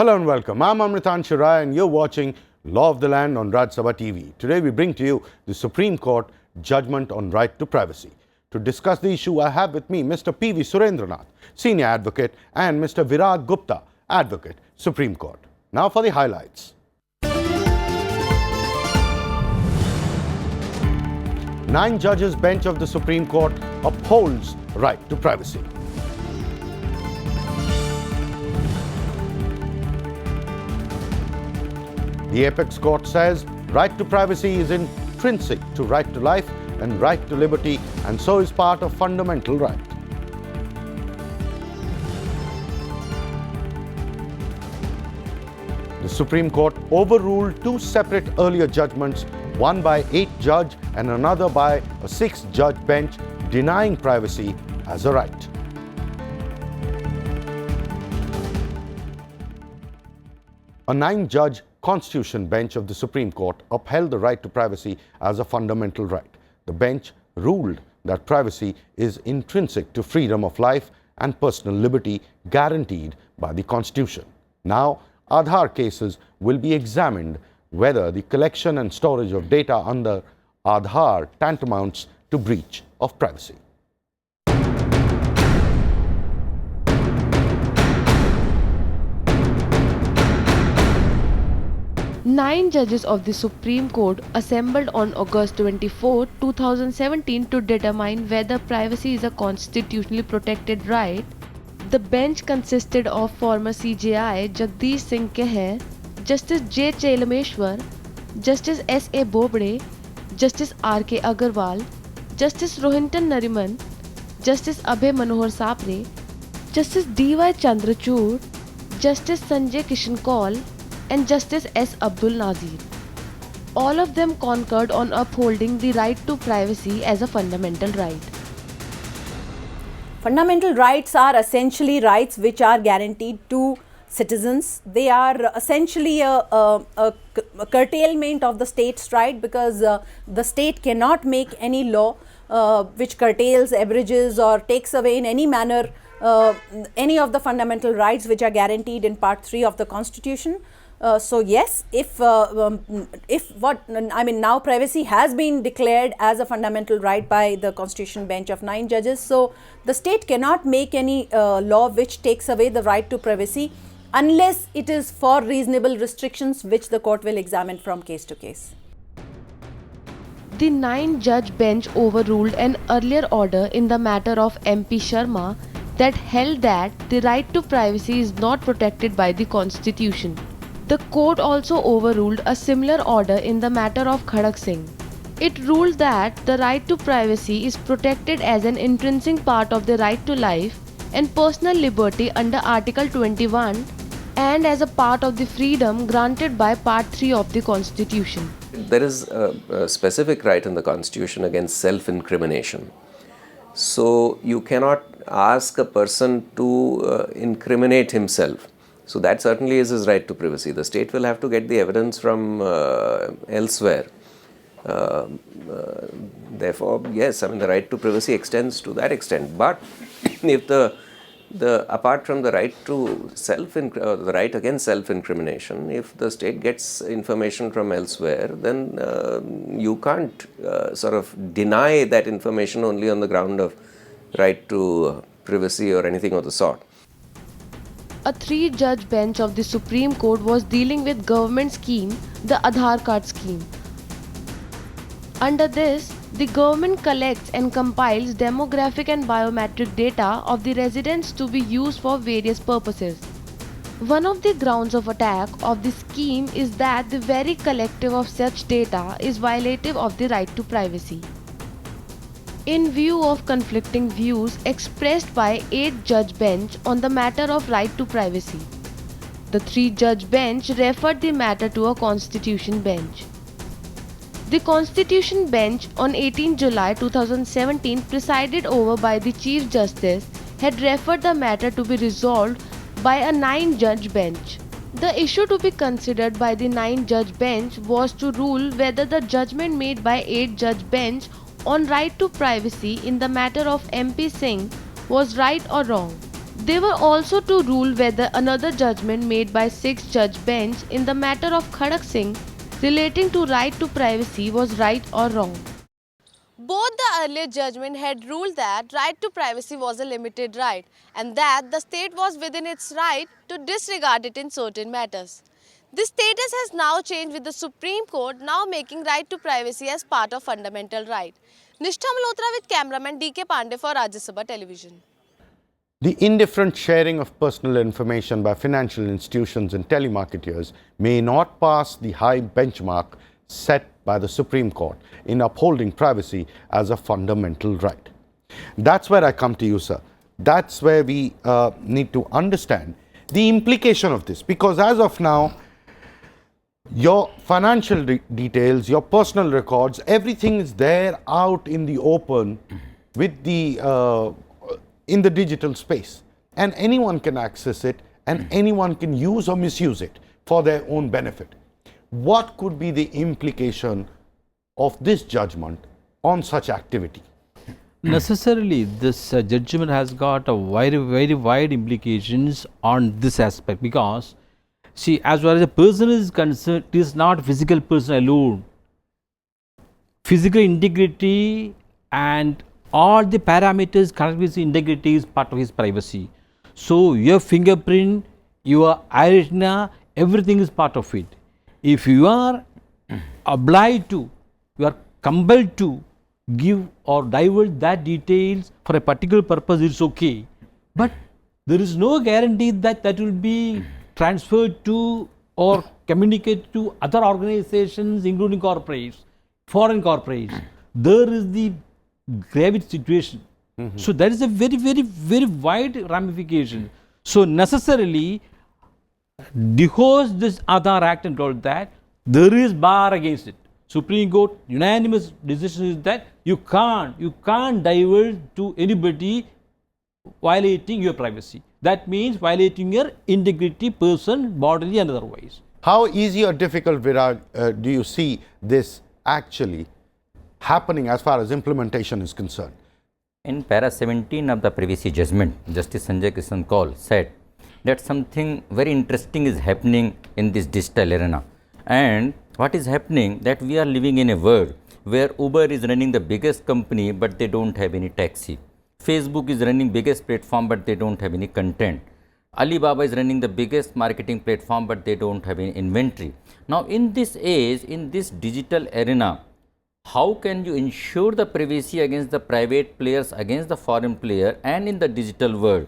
Hello and welcome. I'm Amritan Shirai and you're watching Law of the Land on Raj Sabha TV. Today we bring to you the Supreme Court judgment on right to privacy. To discuss the issue, I have with me Mr. P.V. Surendranath, Senior Advocate, and Mr. Virag Gupta, Advocate, Supreme Court. Now for the highlights. 9 judges bench of the Supreme Court upholds right to privacy. The Apex Court says right to privacy is intrinsic to right to life and right to liberty, and so is part of fundamental right. The Supreme Court overruled 2 separate earlier judgments, one by 8-judge and another by a 6-judge bench, denying privacy as a right. A 9-judge Constitution bench of the Supreme Court upheld the right to privacy as a fundamental right. The bench ruled that privacy is intrinsic to freedom of life and personal liberty guaranteed by the Constitution. Now, Aadhaar cases will be examined whether the collection and storage of data under Aadhaar tantamounts to breach of privacy. Nine judges of the Supreme Court assembled on August 24, 2017 to determine whether privacy is a constitutionally protected right. The bench consisted of former CJI Jagdish Singh Keher, Justice J. Chelameshwar, Justice S.A. Bobde, Justice R.K. Agarwal, Justice Rohinton Nariman, Justice Abhay Manohar Sapre, Justice D.Y. Chandrachud, Justice Sanjay Kishan Kaul, and Justice S. Abdul Nazir. All of them concurred on upholding the right to privacy as a fundamental right. Fundamental rights are essentially rights which are guaranteed to citizens. They are essentially a curtailment of the state's right, because the state cannot make any law which curtails, abridges or takes away in any manner any of the fundamental rights which are guaranteed in Part 3 of the Constitution. So yes, if now privacy has been declared as a fundamental right by the Constitution bench of 9 judges, so the state cannot make any law which takes away the right to privacy unless it is for reasonable restrictions which the court will examine from case to case. The 9-judge bench overruled an earlier order in the matter of MP Sharma that held that the right to privacy is not protected by the Constitution. The court also overruled a similar order in the matter of Khadak Singh. It ruled that the right to privacy is protected as an intrinsic part of the right to life and personal liberty under Article 21 and as a part of the freedom granted by Part 3 of the Constitution. There is a specific right in the Constitution against self-incrimination. So you cannot ask a person to incriminate himself. So that certainly is his right to privacy. The state will have to get the evidence from elsewhere. Therefore, yes, the right to privacy extends to that extent. But if the apart from the right to the right against self-incrimination, if the state gets information from elsewhere, then you can't sort of deny that information only on the ground of right to privacy or anything of the sort. A 3-judge bench of the Supreme Court was dealing with government scheme, the Aadhaar card scheme. Under this, the government collects and compiles demographic and biometric data of the residents to be used for various purposes. One of the grounds of attack of the scheme is that the very collective of such data is violative of the right to privacy. In view of conflicting views expressed by 8-judge bench on the matter of right to privacy, the 3-judge bench referred the matter to a Constitution bench. The Constitution bench on 18 July 2017, presided over by the Chief Justice, had referred the matter to be resolved by a 9-judge bench. The issue to be considered by the 9-judge bench was to rule whether the judgment made by 8-judge bench on right to privacy in the matter of MP Singh was right or wrong. They were also to rule whether another judgment made by 6-judge bench in the matter of Khadak Singh relating to right to privacy was right or wrong. Both the earlier judgment had ruled that right to privacy was a limited right and that the state was within its right to disregard it in certain matters. This status has now changed with the Supreme Court now making right to privacy as part of fundamental right. Nishtha Malhotra with cameraman D.K. Pandey for Rajya Sabha Television. The indifferent sharing of personal information by financial institutions and telemarketers may not pass the high benchmark set by the Supreme Court in upholding privacy as a fundamental right. That's where I come to you, sir. That's where we need to understand the implication of this, because as of now, your financial details, your personal records, everything is there out in the open with the in the digital space, and anyone can access it and anyone can use or misuse it for their own benefit. What could be the implication of this judgment on such activity? Necessarily, this judgment has got a very wide implications on this aspect, because see, as far as a person is concerned, it is not physical person alone. Physical integrity and all the parameters connected with integrity is part of his privacy. So your fingerprint, your eye retina, everything is part of it. If you are obliged to, you are compelled to give or divulge that details for a particular purpose, it's okay. But there is no guarantee that that will be transferred to or communicated to other organizations, including corporates, foreign corporates. There is the grave situation. So that is a very wide ramification. So necessarily, dehouse this Aadhaar Act and told that there is bar against it. Supreme Court unanimous decision is that you can't divulge to anybody violating your privacy. That means violating your integrity, person, bodily and otherwise. How easy or difficult, Viraj, do you see this actually happening as far as implementation is concerned? In para 17 of the privacy judgment, Justice Sanjay Kishan Kaul said that something very interesting is happening in this digital arena. And what is happening, that we are living in a world where Uber is running the biggest company but they don't have any taxi. Facebook is running biggest platform but they don't have any content. Alibaba is running the biggest marketing platform but they don't have any inventory. Now in this age, in this digital arena, how can you ensure the privacy against the private players, against the foreign player and in the digital world?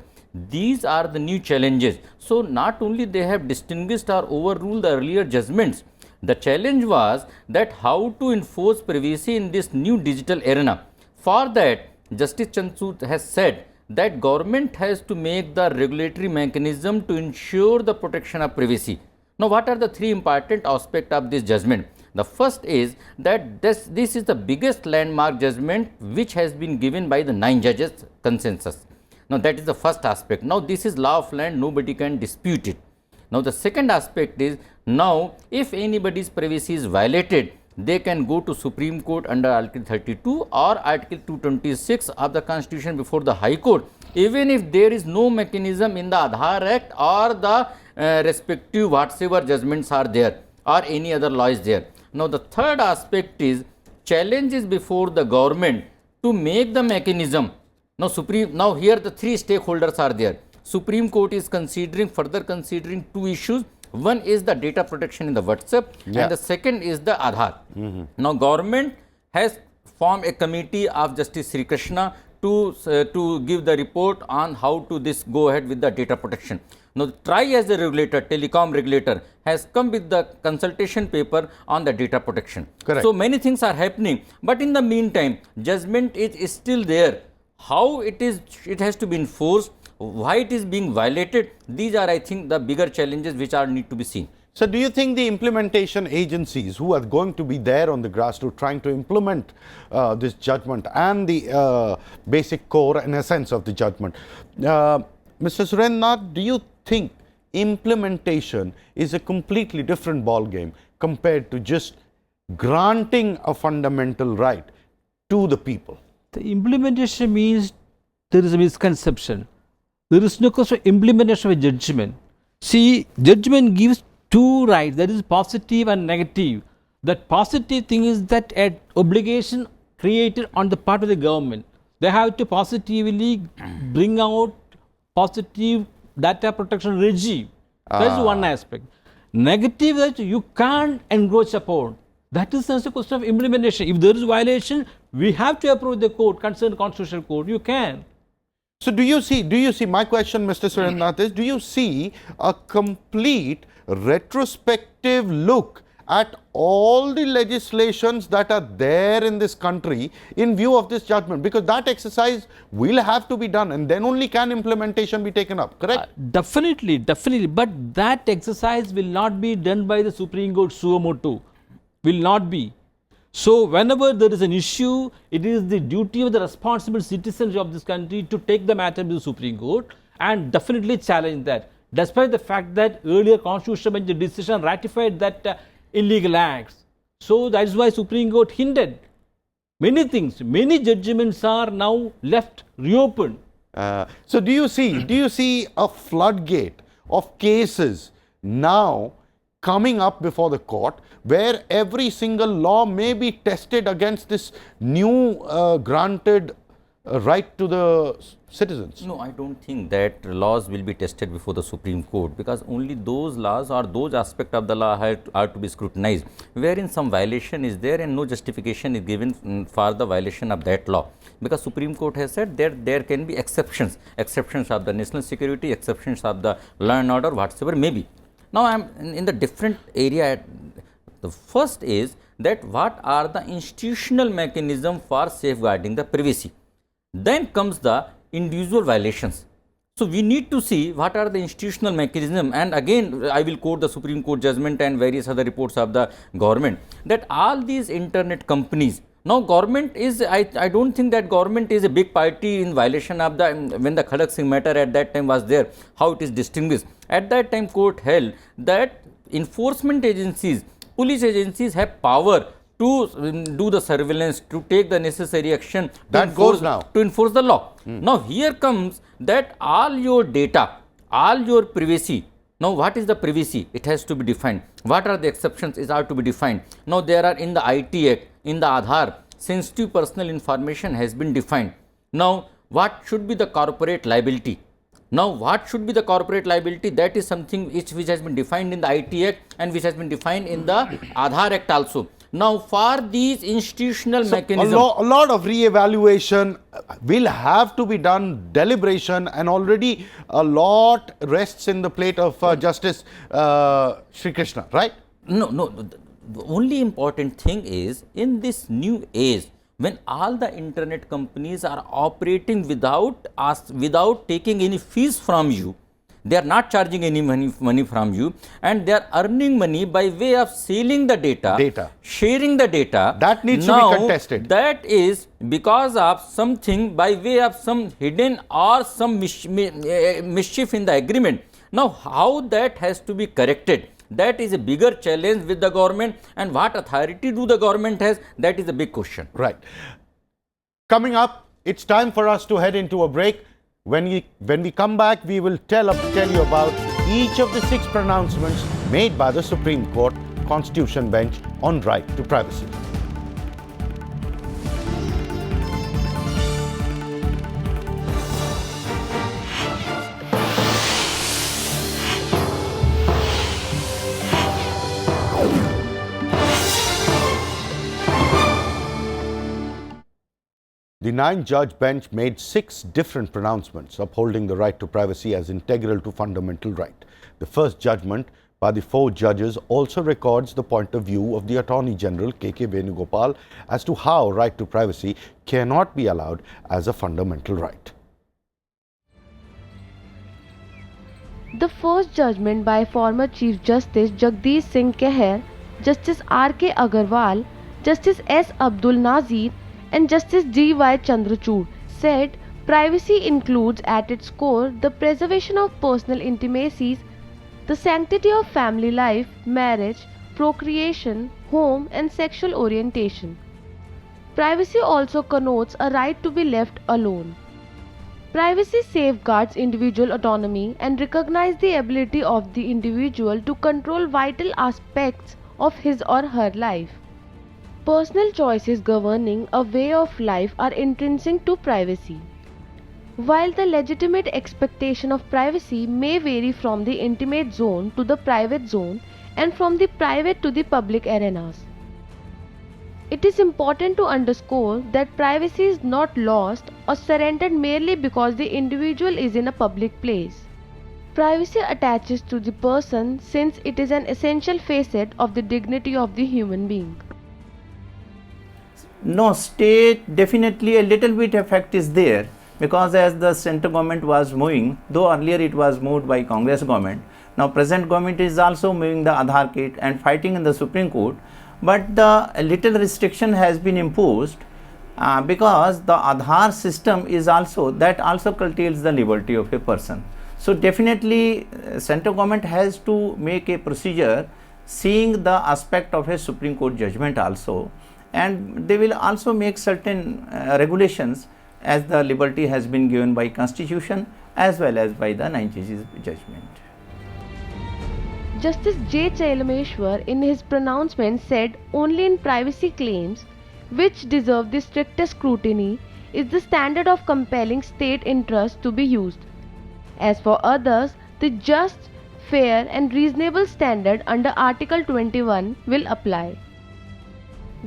These are the new challenges. So not only they have distinguished or overruled the earlier judgments, the challenge was that how to enforce privacy in this new digital arena. For that, Justice Chandsud has said that government has to make the regulatory mechanism to ensure the protection of privacy. Now, what are the three important aspects of this judgment? The first is that this is the biggest landmark judgment which has been given by the 9 judges consensus. Now, that is the first aspect. Now, this is law of land, nobody can dispute it. Now, the second aspect is, now if anybody's privacy is violated, they can go to Supreme Court under Article 32 or Article 226 of the Constitution before the High Court, even if there is no mechanism in the Aadhaar Act or the respective whatsoever judgments are there or any other law is there. Now, the third aspect is challenges before the government to make the mechanism. Now here the three stakeholders are there. Supreme Court is further considering two issues. One is the data protection in the WhatsApp and the second is the Aadhaar. Now government has formed a committee of Justice Sri Krishna to give the report on how to go ahead with the data protection. Now TRAI as the regulator, telecom regulator, has come with the consultation paper on the data protection. Correct. So many things are happening, but in the meantime judgment is still there. How it has to be enforced, why it is being violated, these are, I think, the bigger challenges which are need to be seen. So do you think the implementation agencies who are going to be there on the grassroots trying to implement this judgment and the basic core and essence of the judgment, Mr. Surendranath, do you think implementation is a completely different ball game compared to just granting a fundamental right to the people? The implementation means there is a misconception. there is no question of implementation of a judgment. See, judgment gives two rights, that is positive and negative. That positive thing is that an obligation created on the part of the government. They have to positively bring out positive data protection regime. That is one aspect. Negative that you can't encroach upon. That is just a question of implementation. If there is violation, we have to approach the court, concerned constitutional court. You can. So do you see, my question, Mr. Surendranath, is do you see a complete retrospective look at all the legislations that are there in this country in view of this judgment? Because that exercise will have to be done and then only can implementation be taken up, correct? Definitely, definitely. But that exercise will not be done by the Supreme Court suo motu. Will not be. So, whenever there is an issue, it is the duty of the responsible citizens of this country to take the matter to the Supreme Court and definitely challenge that. Despite the fact that earlier Constitutional Bench decision ratified that illegal acts. So, that is why Supreme Court hinted many things. Many judgments are now left reopened. So do you see a floodgate of cases now coming up before the court where every single law may be tested against this new granted right to the citizens? No, I don't think that laws will be tested before the Supreme Court, because only those laws or those aspects of the law are to be scrutinized wherein some violation is there and no justification is given for the violation of that law. Because Supreme Court has said that there can be exceptions of the national security, exceptions of the law and order, whatsoever may be. Now, I am in the different area. The first is that what are the institutional mechanism for safeguarding the privacy. Then comes the individual violations. So, we need to see what are the institutional mechanism, and again I will quote the Supreme Court judgment and various other reports of the government, that all these internet companies, now government is, I don't think that government is a big party in violation of the, when the Khadak Singh matter at that time was there, how it is distinguished. At that time court held that enforcement agencies, police agencies have power to do the surveillance, to take the necessary action that enforce, goes now to enforce the law. Now here comes that all your data, all your privacy. Now what is the privacy? It has to be defined. What are the exceptions? Is are to be defined. Now there are in the IT Act, in the Aadhaar, sensitive personal information has been defined. Now what should be the corporate liability? Now what should be the corporate liability? That is something which has been defined in the IT Act and which has been defined in the Aadhaar Act also. Now for these institutional mechanisms, a lot of re-evaluation will have to be done, deliberation, and already a lot rests in the plate of Justice Sri Krishna, right? No, the only important thing is in this new age, when all the internet companies are operating without taking any fees from you, they are not charging any money from you, and they are earning money by way of selling the data, sharing the data. That needs now, to be contested. That is because of something by way of some hidden or some mischief in the agreement. Now how that has to be corrected, that is a bigger challenge with the government, and what authority do the government has, that is a big question. Right. Coming up, it's time for us to head into a break. When we come back, we will tell you about each of the 6 pronouncements made by the Supreme Court Constitution Bench on right to privacy. The 9-judge bench made 6 different pronouncements upholding the right to privacy as integral to fundamental right. The first judgment by the 4 judges also records the point of view of the Attorney General K.K. Venugopal as to how right to privacy cannot be allowed as a fundamental right. The first judgment by former Chief Justice Jagdish Singh Kehar, Justice R.K. Agarwal, Justice S. Abdul Nazir and Justice D.Y. Chandrachud said privacy includes at its core the preservation of personal intimacies, the sanctity of family life, marriage, procreation, home and sexual orientation. Privacy also connotes a right to be left alone. Privacy safeguards individual autonomy and recognizes the ability of the individual to control vital aspects of his or her life. Personal choices governing a way of life are intrinsic to privacy. While the legitimate expectation of privacy may vary from the intimate zone to the private zone and from the private to the public arenas, it is important to underscore that privacy is not lost or surrendered merely because the individual is in a public place. Privacy attaches to the person since it is an essential facet of the dignity of the human being. No, state definitely a little bit effect is there, because as the central government was moving, though earlier it was moved by Congress government, now present government is also moving the Aadhaar kit and fighting in the Supreme Court, but the little restriction has been imposed because the Aadhaar system is also, that also curtails the liberty of a person. So definitely central government has to make a procedure seeing the aspect of a Supreme Court judgment also, and they will also make certain regulations as the liberty has been given by Constitution as well as by the 9 judges judgment. Justice J. Chailameshwar in his pronouncement said only in privacy claims, which deserve the strictest scrutiny, is the standard of compelling state interest to be used. As for others, the just, fair and reasonable standard under Article 21 will apply.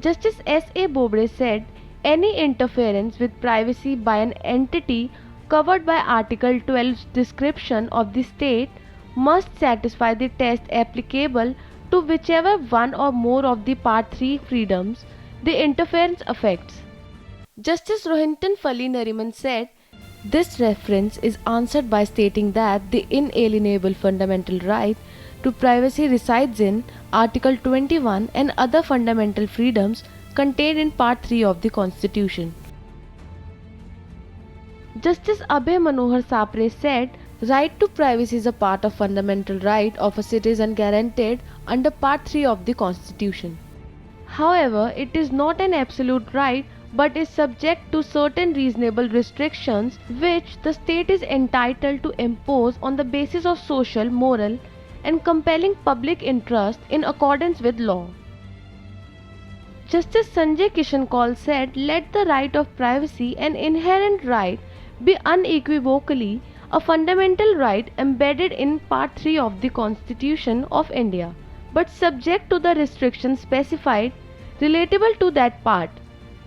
Justice S. A. Bobde said, any interference with privacy by an entity covered by Article 12's description of the state must satisfy the test applicable to whichever one or more of the Part 3 freedoms the interference affects. Justice Rohinton Fali Nariman said, this reference is answered by stating that the inalienable fundamental right to privacy resides in Article 21 and other fundamental freedoms contained in Part 3 of the Constitution. Justice Abhay Manohar Sapre said, right to privacy is a part of fundamental right of a citizen guaranteed under Part 3 of the Constitution. However, it is not an absolute right but is subject to certain reasonable restrictions which the state is entitled to impose on the basis of social, moral, and compelling public interest in accordance with law. Justice Sanjay Kishan Kaul said, let the right of privacy, an inherent right, be unequivocally a fundamental right embedded in Part 3 of the Constitution of India, but subject to the restrictions specified relatable to that part.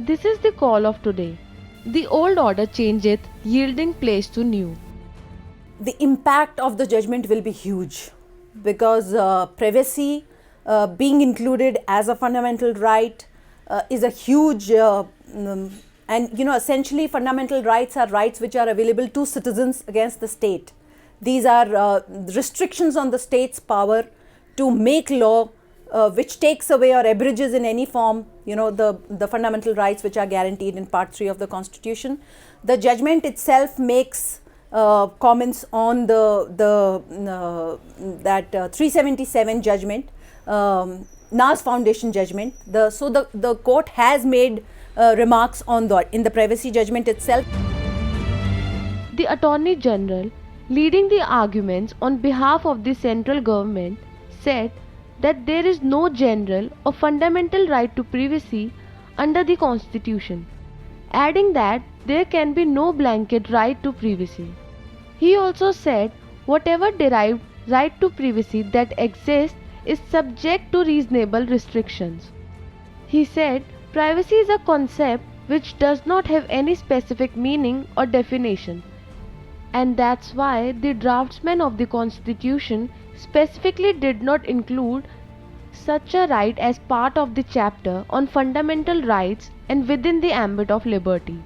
This is the call of today. The old order changeth, yielding place to new. The impact of the judgment will be huge because privacy being included as a fundamental right is a huge and essentially fundamental rights are rights which are available to citizens against the state. These are restrictions on the state's power to make law which takes away or abridges in any form the fundamental rights which are guaranteed in Part 3 of the Constitution. The judgment itself makes comments on that 377 judgment, NAS Foundation judgment. The court has made remarks on that in the privacy judgment itself. The Attorney General, leading the arguments on behalf of the central government, said that there is no general or fundamental right to privacy under the Constitution, adding that there can be no blanket right to privacy. He also said whatever derived right to privacy that exists is subject to reasonable restrictions. He said privacy is a concept which does not have any specific meaning or definition, and that's why the draftsman of the Constitution specifically did not include such a right as part of the chapter on fundamental rights and within the ambit of liberty.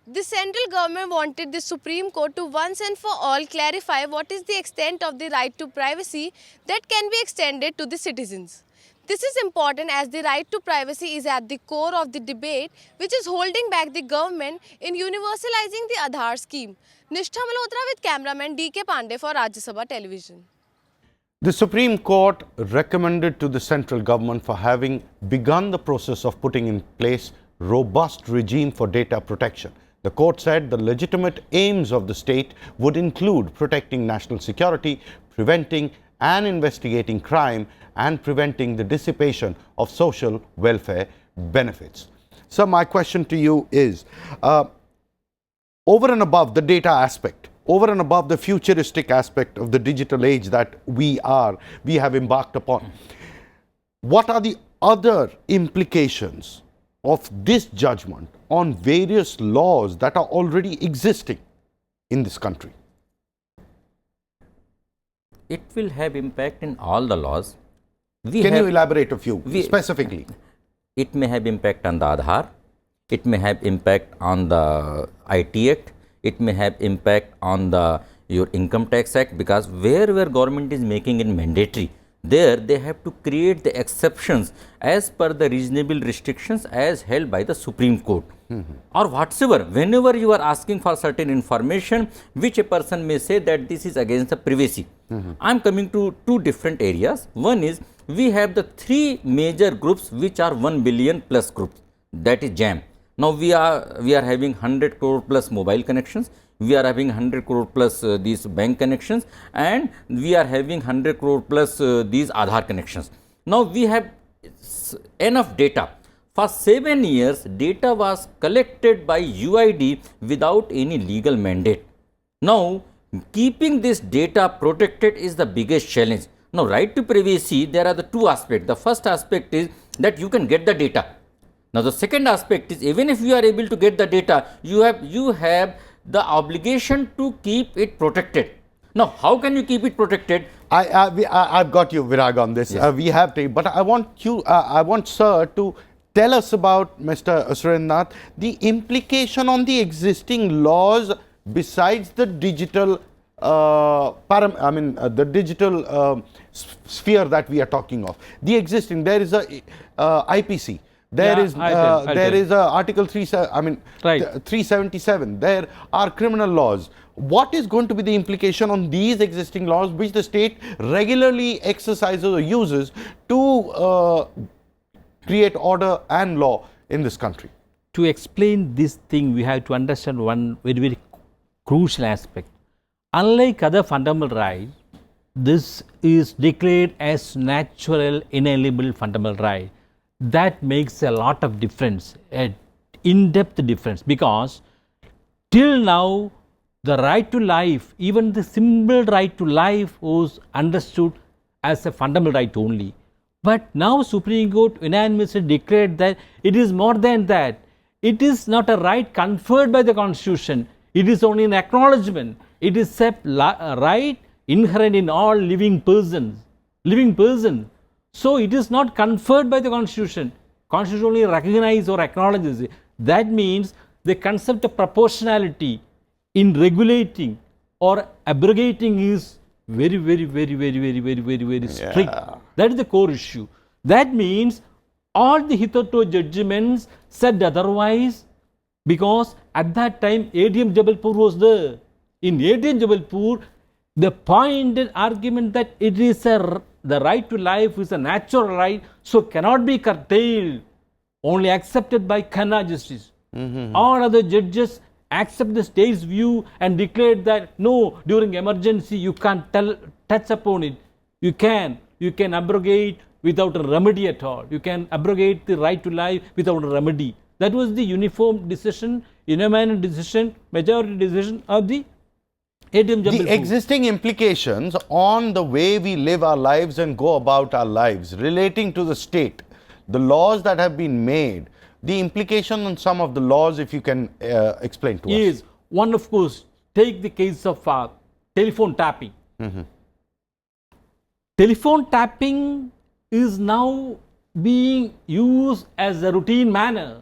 The central government wanted the Supreme Court to once and for all clarify what is the extent of the right to privacy that can be extended to the citizens. This is important as the right to privacy is at the core of the debate which is holding back the government in universalizing the Aadhaar scheme. Nishtha Malhotra with cameraman D.K. Pandey for Rajya Sabha Television. The Supreme Court recommended to the central government for having begun the process of putting in place robust regime for data protection. The court said the legitimate aims of the state would include protecting national security, preventing and investigating crime, and preventing the dissipation of social welfare benefits. So my question to you is, over and above the data aspect, over and above the futuristic aspect of the digital age that we have embarked upon, what are the other implications of this judgment on various laws that are already existing in this country? It will have impact in all the laws. Can you elaborate a few specifically? It may have impact on the Aadhaar, it may have impact on the IT Act, it may have impact on the your Income Tax Act, because where government is making it mandatory, there they have to create the exceptions as per the reasonable restrictions as held by the Supreme Court. Or whatsoever, whenever you are asking for certain information which a person may say that this is against the privacy. I am coming to two different areas. One is, we have the three major groups which are 1 billion plus groups, that is JAM. Now we are having 100 crore plus mobile connections, we are having 100 crore plus these bank connections, and we are having 100 crore plus these Aadhaar connections. Now we have enough data. For 7 years, data was collected by UID without any legal mandate. Now, keeping this data protected is the biggest challenge. Now, right to privacy, there are the two aspects. The first aspect is that you can get the data. Now, the second aspect is, even if you are able to get the data, you have the obligation to keep it protected. Now, how can you keep it protected? I've got you, Virag, on this. Yes. We have to, but I want Sir to tell us about, Mr. Surendranath, the implication on the existing laws besides the digital the digital sphere that we are talking of. The existing, there is a IPC. There is a Article 377. There are criminal laws. What is going to be the implication on these existing laws which the state regularly exercises or uses to create order and law in this country? To explain this thing, we have to understand one very, very crucial aspect. Unlike other fundamental rights, this is declared as natural, inalienable fundamental right. That makes a lot of difference, an in-depth difference, because till now the right to life, even the simple right to life, was understood as a fundamental right only. But now Supreme Court unanimously declared that it is more than that. It is not a right conferred by the Constitution. It is only an acknowledgement. It is a right inherent in all living persons. So it is not conferred by the Constitution. Constitution only recognizes or acknowledges it. That means the concept of proportionality in regulating or abrogating is very strict. That is the core issue. That means all the hitherto judgments said otherwise, because at that time ADM Jabalpur was there. In ADM Jabalpur, the pointed argument that it is the right to life is a natural right, so cannot be curtailed, only accepted by Khanna justice. All other judges accept the state's view and declared that no, during emergency you can't touch upon it. You can abrogate without a remedy at all. You can abrogate the right to life without a remedy. That was the uniform decision, unanimous decision, majority decision of the ADM Jabalpur. The existing implications on the way we live our lives and go about our lives relating to the state, the laws that have been made, the implication on some of the laws, if you can explain to us. Yes, one, of course, take the case of telephone tapping. Telephone tapping is now being used as a routine manner.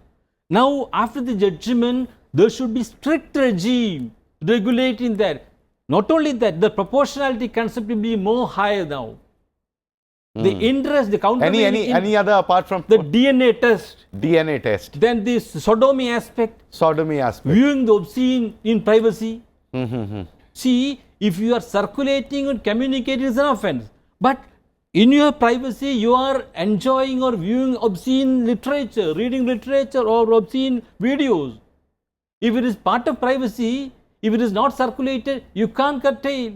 Now, after the judgment, there should be strict regime regulating that. Not only that, the proportionality concept will be more higher now. The interest, the countervailing. Any other apart from the DNA test. DNA test. Then this sodomy aspect. Viewing the obscene in privacy. See, if you are circulating and communicating, it is an offense. But in your privacy, you are enjoying or viewing obscene literature, reading literature or obscene videos. If it is part of privacy, if it is not circulated, you can't curtail.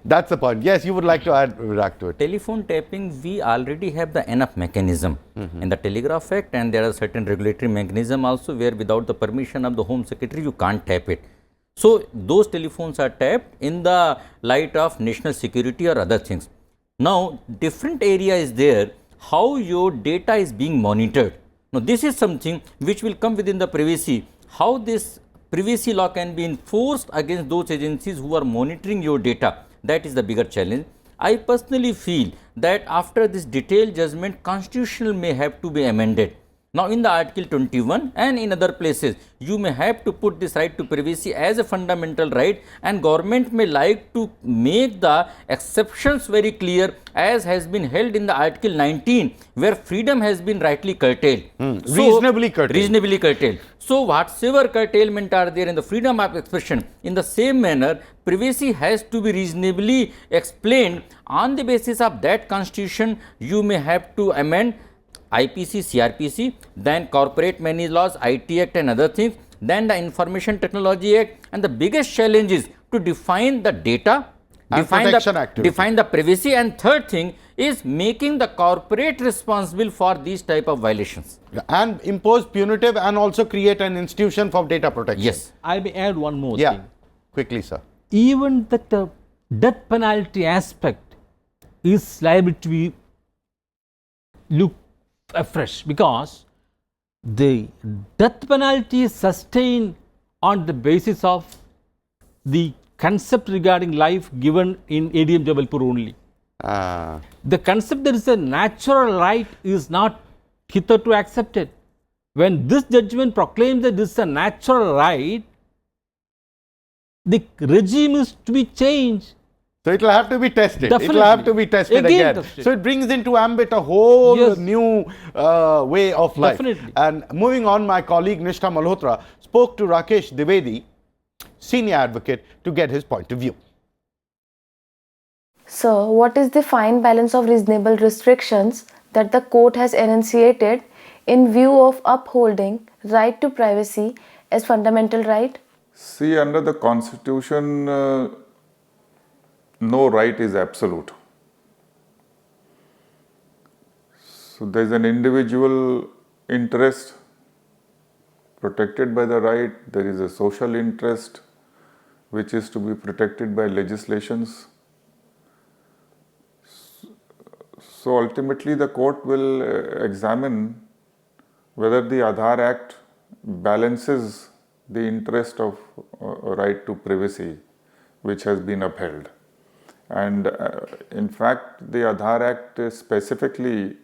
That's the point. Yes, you would like to add, Virag, to it. Telephone tapping, we already have the enough mechanism in the Telegraph Act, and there are certain regulatory mechanism also where without the permission of the Home Secretary you can't tap it. So those telephones are tapped in the light of national security or other things. Now different area is there how your data is being monitored. Now this is something which will come within the privacy. How this privacy law can be enforced against those agencies who are monitoring your data. That is the bigger challenge. I personally feel that after this detailed judgment, constitutional may have to be amended. Now in the Article 21 and in other places, you may have to put this right to privacy as a fundamental right, and government may like to make the exceptions very clear as has been held in the Article 19 where freedom has been rightly curtailed. Reasonably curtailed. Reasonably curtailed. So whatsoever curtailment are there in the freedom of expression, in the same manner, privacy has to be reasonably explained. On the basis of that constitution, you may have to amend IPC, CRPC, then Corporate Managed Laws, IT Act and other things, then the Information Technology Act, and the biggest challenge is to define the data, and define the privacy, and third thing is making the corporate responsible for these type of violations. And impose punitive and also create an institution for data protection. Yes. I may add one more Yeah, thing. quickly, sir. Even the death penalty aspect is liable to be looked afresh, because the death penalty is sustained on the basis of the concept regarding life given in ADM Jabalpur only. The concept there is a natural right is not hitherto accepted. When this judgment proclaims that this is a natural right, the regime is to be changed. So it will have to be tested. It will Definitely. have to be tested again. Tested. So it brings into ambit a whole Yes. new way of life. Definitely. And moving on, my colleague Nishtha Malhotra spoke to Rakesh Dwivedi, senior advocate, to get his point of view. Sir, what is the fine balance of reasonable restrictions that the court has enunciated in view of upholding right to privacy as fundamental right? See, under the Constitution, no right is absolute. So there is an individual interest protected by the right, there is a social interest which is to be protected by legislations. So ultimately the court will examine whether the Aadhaar Act balances the interest of right to privacy which has been upheld. And in fact, the Aadhaar Act specifically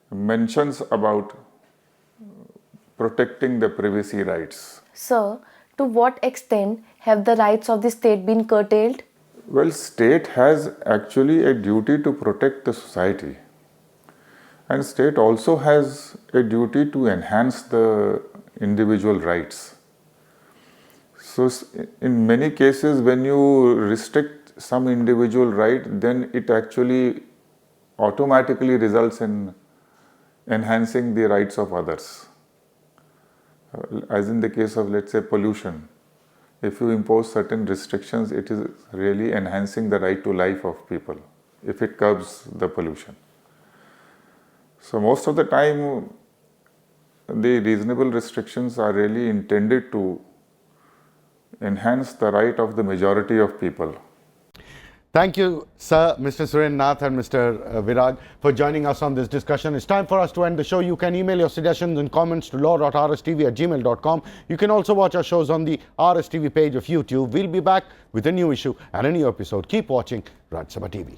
mentions about protecting the privacy rights. Sir, to what extent have the rights of the state been curtailed? Well, state has actually a duty to protect the society. And state also has a duty to enhance the individual rights. So in many cases, when you restrict some individual right, then it actually automatically results in enhancing the rights of others. As in the case of, let's say, pollution. If you impose certain restrictions, it is really enhancing the right to life of people, if it curbs the pollution. So most of the time, the reasonable restrictions are really intended to enhance the right of the majority of people. Thank you, sir, Mr. Suren Nath and Mr. Virag, for joining us on this discussion. It's time for us to end the show. You can email your suggestions and comments to law.rstv@gmail.com. You can also watch our shows on the RSTV page of YouTube. We'll be back with a new issue and a new episode. Keep watching Rajya Sabha TV.